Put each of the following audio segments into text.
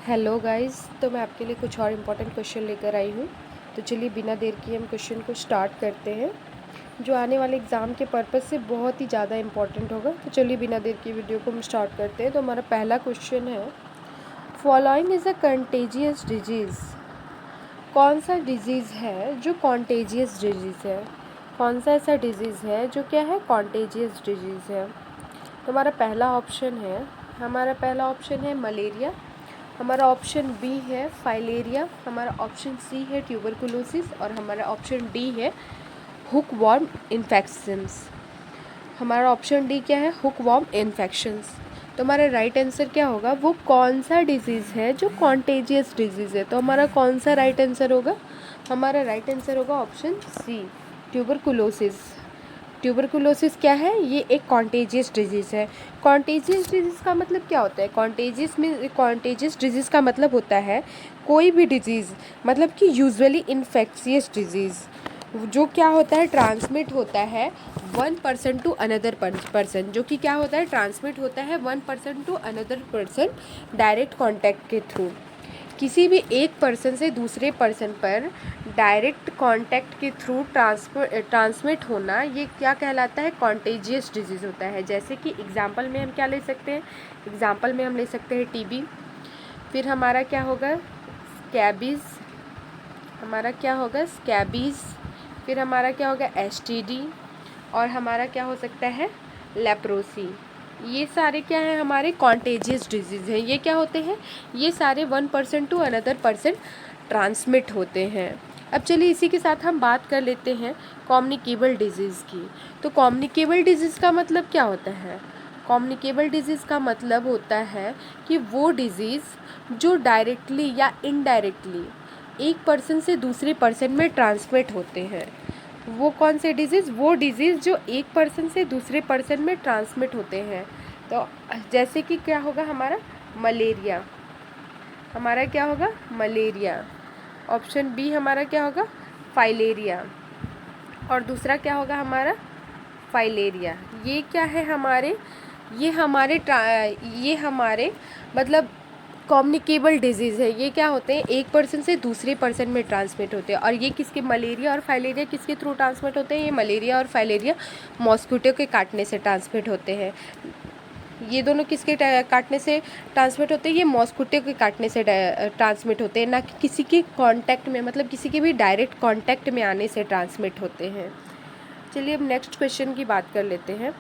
Hello guys, तो मैं आपके लिए कुछ और इम्पोर्टेंट क्वेश्चन लेकर आई हूँ। तो चलिए बिना देर किए हम क्वेश्चन को स्टार्ट करते हैं, जो आने वाले एग्ज़ाम के पर्पज़ से बहुत ही ज़्यादा इम्पोर्टेंट होगा। तो चलिए बिना देर की वीडियो को हम स्टार्ट करते हैं। तो हमारा पहला क्वेश्चन है, following is a contagious disease. कौन सा डिजीज़ है जो कॉन्टेजियस डिजीज़ है? कौन सा ऐसा डिजीज़ है जो क्या है, कॉन्टेजियस डिजीज़ है? तो हमारा पहला ऑप्शन है मलेरिया, हमारा ऑप्शन बी है फाइलेरिया, हमारा ऑप्शन सी है ट्यूबरकुलोसिस और हमारा ऑप्शन डी है हुकवॉर्म इन्फेक्शंस। हमारा ऑप्शन डी क्या है, हुकवॉर्म इन्फेक्शंस। तो हमारा राइट आंसर क्या होगा, वो कौन सा डिजीज़ है जो कॉन्टेजियस डिजीज़ है? तो हमारा कौन सा राइट आंसर होगा? हमारा राइट आंसर होगा ऑप्शन सी, ट्यूबरकुलोसिस। ट्यूबरकुलोसिस क्या है, ये एक कॉन्टेजियस डिजीज़ है। कॉन्टेजियस डिजीज़ का मतलब क्या होता है? कॉन्टेजियस डिजीज़ का मतलब होता है कोई भी डिजीज़, मतलब कि यूजुअली इन्फेक्शियस डिजीज़, जो क्या होता है, ट्रांसमिट होता है one person to another person, जो कि क्या होता है, ट्रांसमिट होता है one person to another person direct contact के थ्रू। किसी भी एक पर्सन से दूसरे पर्सन पर डायरेक्ट कांटेक्ट के थ्रू ट्रांसमिट होना, ये क्या कहलाता है, कॉन्टेजियस डिजीज़ होता है। जैसे कि एग्जांपल में हम क्या ले सकते हैं, एग्जांपल में हम ले सकते हैं टीबी, फिर हमारा क्या होगा, स्कैबीज़, फिर हमारा क्या होगा, एसटीडी, और हमारा क्या हो सकता है, लेप्रोसी। ये सारे क्या हैं, हमारे कॉन्टेजियस डिजीज़ हैं। ये क्या होते हैं, ये सारे one person to another person transmit होते हैं। अब चलिए इसी के साथ हम बात कर लेते हैं कम्युनिकेबल डिजीज़ की। तो कम्युनिकेबल डिजीज़ का मतलब क्या होता है? कम्युनिकेबल डिजीज़ का मतलब होता है कि वो डिजीज़ जो डायरेक्टली या इनडायरेक्टली एक पर्सन से दूसरे पर्सन में ट्रांसमिट होते हैं। वो कौन से डिजीज़, वो डिजीज़ जो एक पर्सन से दूसरे पर्सन में ट्रांसमिट होते हैं। तो जैसे कि क्या होगा, हमारा मलेरिया, ऑप्शन बी हमारा क्या होगा, फाइलेरिया, और दूसरा क्या होगा हमारा, फाइलेरिया। ये क्या है, ये हमारे मतलब कम्युनिकेबल डिजीज़ है। ये क्या होते हैं, एक पर्सन से दूसरे पर्सन में ट्रांसमिट होते हैं। और ये किसके, मलेरिया और फाइलेरिया किसके थ्रू ट्रांसमिट होते हैं? ये मलेरिया और फाइलेरिया मॉस्किटो के काटने से ट्रांसमिट होते हैं। ये दोनों किसके काटने से ट्रांसमिट होते हैं? ये मॉस्किटो के काटने से ट्रांसमिट होते हैं, ना कि किसी के कांटेक्ट में, मतलब किसी के भी डायरेक्ट कांटेक्ट में आने से ट्रांसमिट होते हैं। चलिए अब नेक्स्ट क्वेश्चन की बात कर लेते हैं।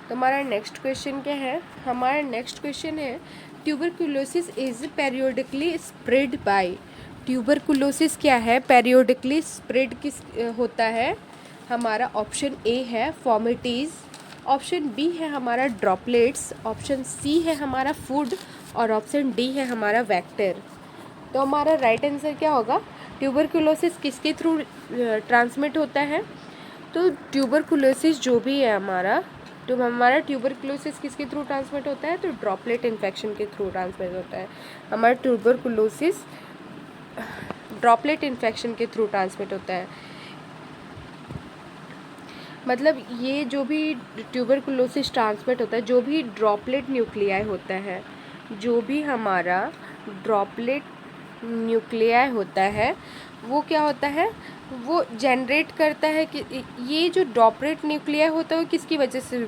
तो हमारा नेक्स्ट क्वेश्चन क्या है, हमारा नेक्स्ट क्वेश्चन है, tuberculosis is periodically spread by. Tuberculosis क्या है, पेरियोडिकली स्प्रेड किस होता है? हमारा ऑप्शन ए है फॉर्मेटीज़, ऑप्शन बी है हमारा ड्रॉपलेट्स, ऑप्शन सी है हमारा फूड, और ऑप्शन डी है हमारा वेक्टर। तो हमारा राइट आंसर क्या होगा, ट्यूबरकुलोसिस किसके थ्रू ट्रांसमिट होता है? तो ट्यूबरकुलोसिस जो भी है हमारा ट्यूबरकुलोसिस किसके थ्रू ट्रांसमिट होता है? तो ड्रॉपलेट इन्फेक्शन के थ्रू ट्रांसमिट होता है। हमारा ट्यूबरकुलोसिस ड्रॉपलेट इन्फेक्शन के थ्रू ट्रांसमिट होता है। मतलब ये जो भी ट्यूबरकुलोसिस ट्रांसमिट होता है, जो भी ड्रॉपलेट न्यूक्लियाई होता है, जो भी हमारा ड्रॉपलेट न्यूक्लियाई होता है, वो क्या होता है, वो जनरेट करता है कि ये जो ड्रॉपलेट न्यूक्लियाई होता है वो किसकी वजह से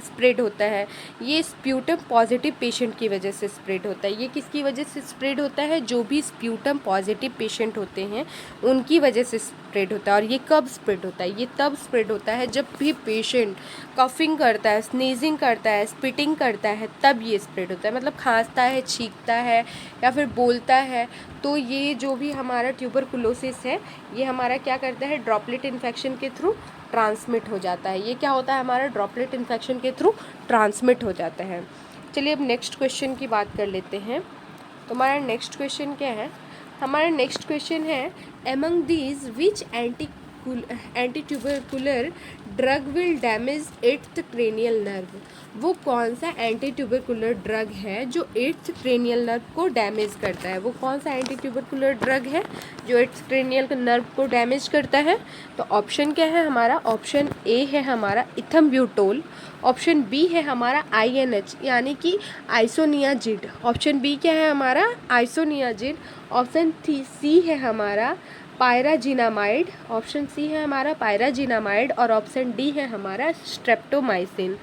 स्प्रेड होता है? ये स्प्यूटम पॉजिटिव पेशेंट की वजह से स्प्रेड होता है। ये किसकी वजह से स्प्रेड होता है? जो भी स्प्यूटम पॉजिटिव पेशेंट होते हैं उनकी वजह से स्प्रेड होता है। और ये कब स्प्रेड होता है? ये तब स्प्रेड होता है जब भी पेशेंट कफिंग करता है, स्नीजिंग करता है, स्पिटिंग करता है, तब ये स्प्रेड होता है। मतलब खांसता है, छींकता है या फिर बोलता है, तो ये जो भी हमारा ट्यूबरकुलोसिस है, ये हमारा क्या करता है, ड्रॉपलेट इन्फेक्शन के थ्रू ट्रांसमिट हो जाता है। ये क्या होता है, हमारा ड्रॉपलेट इन्फेक्शन के थ्रू ट्रांसमिट हो जाता है। चलिए अब नेक्स्ट क्वेश्चन की बात कर लेते हैं। तो हमारा नेक्स्ट क्वेश्चन क्या है, हमारा नेक्स्ट क्वेश्चन है, among these which anti tubercular drug will damage eighth cranial nerve, वो कौन सा एंटी ट्यूबरकुलर ड्रग है जो एट्थ क्रेनियल नर्व को डैमेज करता है? वो कौन सा एंटी ट्यूबरकुलर ड्रग है जो एट्थ क्रेनियल नर्व को डैमेज करता है? तो ऑप्शन क्या है हमारा? ऑप्शन ए है हमारा इथम्ब्यूटोल, ऑप्शन बी है हमारा INH यानी कि आइसोनियाजिड, ऑप्शन बी क्या है हमारा? आइसोनियाजिड, ऑप्शन सी है हमारा पायराजिनामाइड, ऑप्शन सी है हमारा पायराजिनामाइड और ऑप्शन डी है हमारा स्ट्रेप्टोमाइसिन।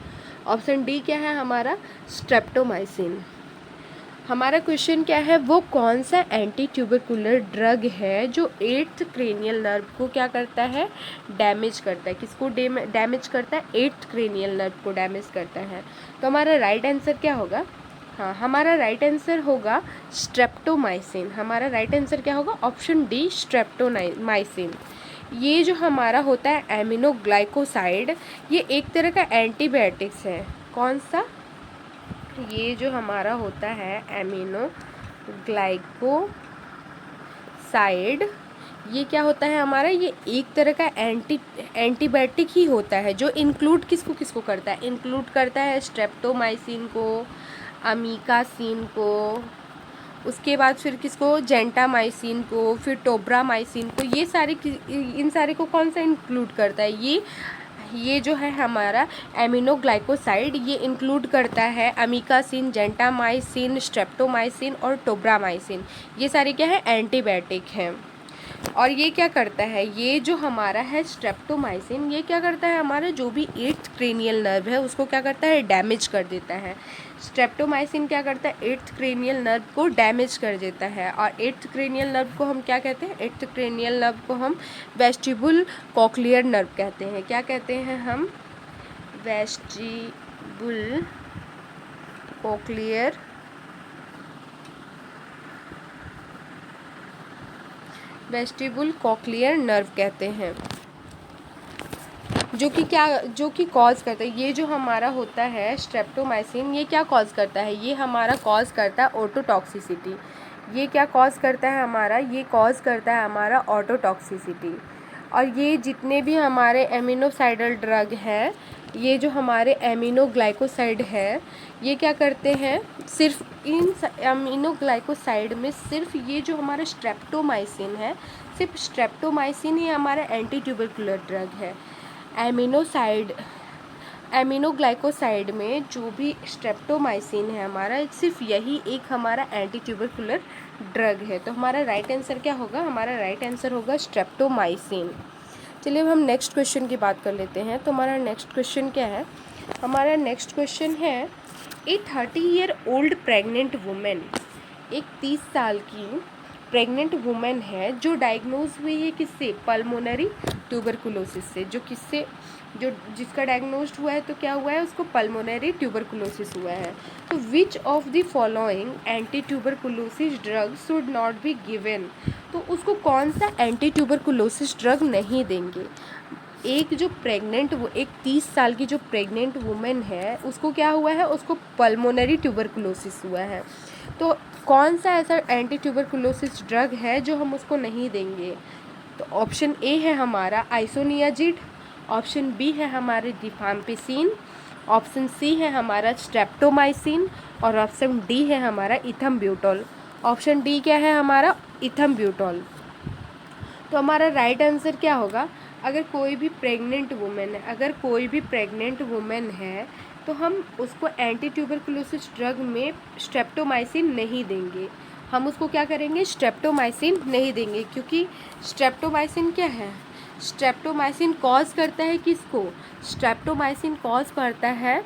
ऑप्शन डी क्या है हमारा? स्ट्रेप्टोमाइसिन। हमारा क्वेश्चन क्या है? वो कौन सा एंटी ट्यूबरकुलर ड्रग है जो एट्थ क्रेनियल नर्व को क्या करता है? डैमेज करता है। किसको डैमेज करता है? एट्थ क्रेनियल नर्व को डैमेज करता है। तो हमारा राइट आंसर क्या होगा? हाँ, हमारा राइट आंसर होगा स्ट्रेप्टोमाइसिन। हमारा राइट आंसर क्या होगा? Option D streptomycin. ये जो हमारा होता है एमिनोग्लाइकोसाइड, ये एक तरह का एंटीबायोटिक्स है। कौन सा? ये जो हमारा होता है एमिनोग्लाइकोसाइड, ये क्या होता है हमारा? ये एक तरह का एंटीबायोटिक ही होता है जो इंक्लूड किसको किसको करता है? इंक्लूड करता है स्ट्रेप्टोमाइसिन को, अमीकासिन को, उसके बाद फिर किसको? जेंटामाइसिन को, फिर टोब्रामाइसिन को। ये सारे इन सारे को कौन सा इंक्लूड करता है? ये जो है हमारा एमिनोग्लाइकोसाइड, ये इंक्लूड करता है अमीकासिन, जेंटामाइसिन, स्ट्रेप्टोमाइसिन और टोब्रामाइसिन। ये सारे क्या है? एंटीबायोटिक हैं। और ये क्या करता है? ये जो हमारा है स्ट्रेप्टोमाइसिन, ये क्या करता है? हमारा जो भी एट्थ क्रेनियल नर्व है उसको क्या करता है? डैमेज कर देता है। स्ट्रेप्टोमाइसिन क्या करता है? एट्थ क्रेनियल नर्व को डैमेज कर देता है। और एट्थ क्रेनियल नर्व को हम क्या कहते हैं? एट्थ क्रेनियल नर्व को हम वेस्टिबुल कॉक्लियर नर्व कहते हैं। क्या कहते हैं हम? वेस्टिबुल कॉक्लियर नर्व कहते हैं, जो कि कॉज करता है। ये जो हमारा होता है स्ट्रेप्टोमाइसिन, ये क्या कॉज करता है? ये हमारा कॉज करता है ऑटोटॉक्सिसिटी। ये क्या कॉज करता है हमारा? ये कॉज करता है हमारा ऑटोटॉक्सिसिटी। और ये जितने भी हमारे एमिनोसाइडल ड्रग हैं, ये जो हमारे एमिनोग्लाइकोसाइड है, ये क्या करते हैं? सिर्फ इन एमिनोग्लाइकोसाइड में सिर्फ ये जो हमारा स्ट्रेप्टोमाइसिन है, सिर्फ स्ट्रेप्टोमाइसिन ही हमारा एंटी ट्यूबरकुलर ड्रग है। एमिनोग्लाइकोसाइड में जो भी स्ट्रेप्टोमाइसिन है हमारा, सिर्फ यही एक हमारा एंटी ट्यूबरकुलर ड्रग है। तो हमारा राइट आंसर क्या होगा? हमारा राइट आंसर होगा स्ट्रेप्टोमाइसिन। चलिए अब हम नेक्स्ट क्वेश्चन की बात कर लेते हैं। तो हमारा नेक्स्ट क्वेश्चन क्या है? हमारा नेक्स्ट क्वेश्चन है ए 30-year-old प्रेग्नेंट वुमेन, एक 30 साल की प्रेग्नेंट वुमेन है जो डायग्नोज हुई है किससे? पल्मोनरी ट्यूबरकुलोसिस से। जिसका डायग्नोस्ड हुआ है तो क्या हुआ है? उसको पल्मोनरी ट्यूबरकुलोसिस हुआ है। तो which of the following anti tuberculosis drug should not be given? तो उसको कौन सा एंटी ट्यूबरकुलोसिस ड्रग नहीं देंगे? एक 30 साल की जो प्रेग्नेंट वुमेन है, उसको क्या हुआ है? उसको पल्मोनरी ट्यूबरकुलोसिस हुआ है। तो कौन सा ऐसा एंटी ट्यूबरकुलोसिस ड्रग है जो हम उसको नहीं देंगे? तो ऑप्शन ए है हमारा आइसोनियाजिड, ऑप्शन बी है हमारे रिफाम्पिसिन, ऑप्शन सी है हमारा स्ट्रेप्टोमाइसिन और ऑप्शन डी है हमारा इथम्ब्यूटोल। ऑप्शन डी क्या है हमारा? इथम्ब्यूटोल। तो हमारा राइट आंसर क्या होगा? अगर कोई भी प्रेग्नेंट वुमेन है तो हम उसको एंटी ट्यूबरकुलोसिस ड्रग में स्ट्रेप्टोमाइसिन नहीं देंगे। हम उसको क्या करेंगे? स्ट्रेप्टोमाइसिन नहीं देंगे, क्योंकि स्ट्रेप्टोमाइसिन क्या है? स्ट्रेप्टोमाइसिन कॉज करता है किसको? स्ट्रेप्टोमाइसिन कॉज करता है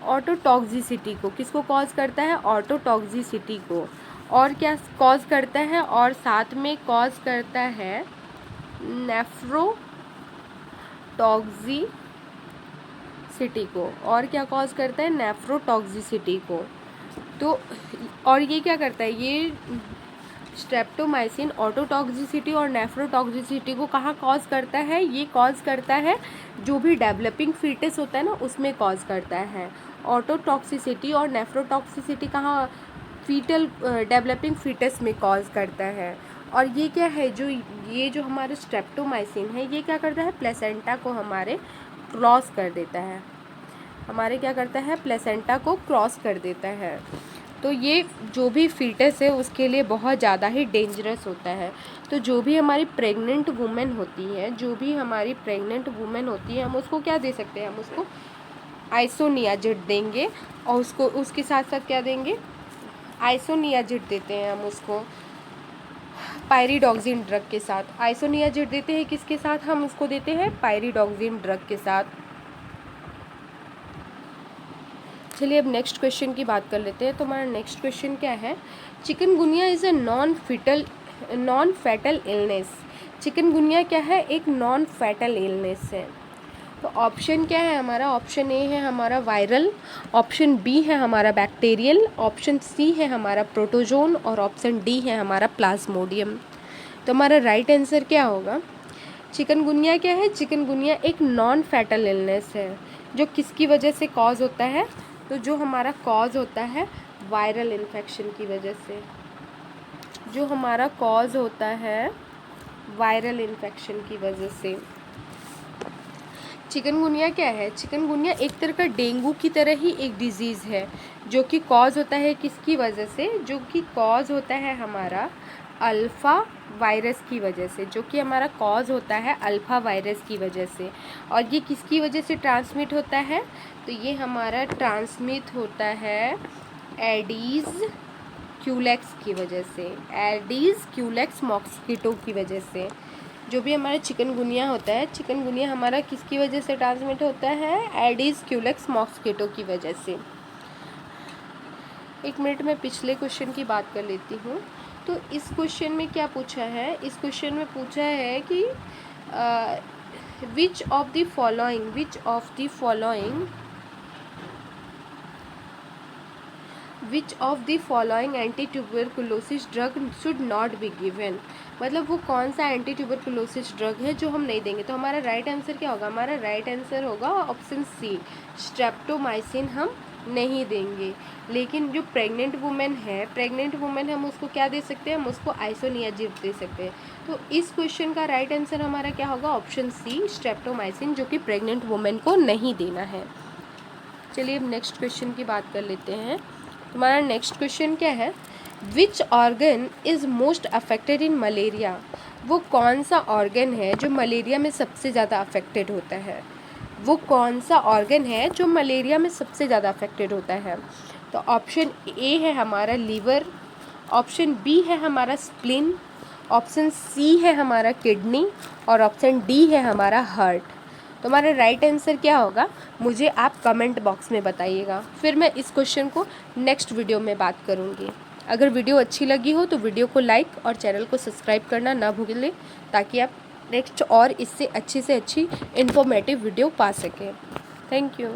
ऑटोटॉक्सिसिटी को। किसको कॉज करता है? ऑटोटॉक्सिसिटी को। और क्या कॉज करता है? और साथ में कॉज करता है नेफ्रोटॉक्सिसिटी को। और क्या कॉज करता है? नेफ्रोटॉक्सिसिटी को। तो और ये क्या करता है? ये स्ट्रेप्टोमाइसिन ऑटोटॉक्सिसिटी और नेफ्रोटॉक्सिसिटी को कहाँ कॉज करता है? ये कॉज करता है जो भी डेवलपिंग फीटस होता है ना, उसमें कॉज करता है। ऑटोटॉक्सिसिटी और नेफ्रोटॉक्सिसिटी कहाँ? डेवलपिंग फीटस में कॉज करता है। और ये क्या है, ये जो हमारा स्ट्रेप्टोमाइसिन है ये क्या करता है, प्लेसेंटा को हमारे क्रॉस कर देता है, हमारे क्या करता है, प्लेसेंटा को क्रॉस कर देता है। तो ये जो भी फीटस है उसके लिए बहुत ज़्यादा ही डेंजरस होता है। तो जो भी हमारी प्रेग्नेंट वुमेन होती है, हम उसको क्या दे सकते हैं, हम उसको आइसोनियाजिड देंगे, और उसको उसके साथ साथ क्या देंगे, आइसोनियाजिड देते हैं हम उसको पायरिडॉक्सिन ड्रग के साथ। आइसोनियाजिड देते हैं किसके साथ, हम उसको देते हैं पायरिडॉक्सिन ड्रग के साथ। चलिए अब नेक्स्ट क्वेश्चन की बात कर लेते हैं। तो हमारा नेक्स्ट क्वेश्चन क्या है, chikungunya is a non fatal illness. Chikungunya क्या है, एक नॉन फैटल इलनेस है। तो ऑप्शन क्या है हमारा, ऑप्शन ए है हमारा वायरल, ऑप्शन बी है हमारा बैक्टीरियल, ऑप्शन सी है हमारा प्रोटोजोन, और ऑप्शन डी है हमारा प्लाज्मोडियम। तो हमारा राइट आंसर क्या होगा, चिकनगुनिया क्या है, चिकनगुनिया एक नॉन फैटल इलनेस है जो किसकी वजह से कॉज होता है, तो जो हमारा कॉज होता है वायरल इन्फेक्शन की वजह से, जो हमारा कॉज होता है वायरल इन्फेक्शन की वजह से। चिकनगुनिया क्या है, चिकनगुनिया एक तरह का डेंगू की तरह ही एक डिजीज़ है जो कि कॉज होता है किसकी वजह से, जो कि कॉज होता है हमारा अल्फ़ा वायरस की वजह से, जो कि हमारा कॉज होता है अल्फ़ा वायरस की वजह से। और ये किसकी वजह से ट्रांसमिट होता है, तो ये हमारा ट्रांसमिट होता है एडीज़ क्यूलेक्स की वजह से, एडीज़ क्यूलेक्स मॉस्किटो की वजह से। जो भी हमारा चिकनगुनिया होता है, चिकनगुनिया हमारा किसकी वजह से ट्रांसमिट होता है, एडीज़ क्यूलेक्स मॉस्किटो की वजह से। एक मिनट में पिछले क्वेश्चन की बात कर लेती हूँ। तो इस क्वेश्चन में क्या पूछा है, इस क्वेश्चन में पूछा है कि which of the following anti tuberculosis drug should not be given. मतलब वो कौन सा एंटी ट्यूबरकुलोसिस ड्रग है जो हम नहीं देंगे। तो हमारा राइट आंसर क्या होगा, हमारा राइट आंसर होगा ऑप्शन सी, स्ट्रेप्टोमाइसिन हम नहीं देंगे। लेकिन जो प्रेग्नेंट वुमेन हम उसको क्या दे सकते हैं, हम उसको आइसोनियाजिड दे सकते हैं। तो इस क्वेश्चन का राइट आंसर हमारा क्या होगा, ऑप्शन सी, स्ट्रेप्टोमाइसिन, जो कि प्रेग्नेंट वुमेन को नहीं देना है। चलिए अब नेक्स्ट क्वेश्चन की बात कर लेते हैं। हमारा नेक्स्ट क्वेश्चन क्या है, which organ is most affected in malaria. वो कौन सा ऑर्गन है जो मलेरिया में सबसे ज़्यादा अफेक्टेड होता है, वो कौन सा ऑर्गन है जो मलेरिया में सबसे ज़्यादा अफेक्टेड होता है। तो ऑप्शन ए है हमारा लीवर, ऑप्शन बी है हमारा स्प्लिन, ऑप्शन सी है हमारा किडनी, और ऑप्शन डी है हमारा हार्ट। तो हमारा राइट आंसर क्या होगा, मुझे आप कमेंट बॉक्स में बताइएगा, फिर मैं इस क्वेश्चन को नेक्स्ट वीडियो में बात करूँगी। अगर वीडियो अच्छी लगी हो तो वीडियो को लाइक और चैनल को सब्सक्राइब करना ना भूलें, ताकि आप नेक्स्ट और इससे अच्छी से अच्छी इन्फॉर्मेटिव वीडियो पा सकें। Thank you.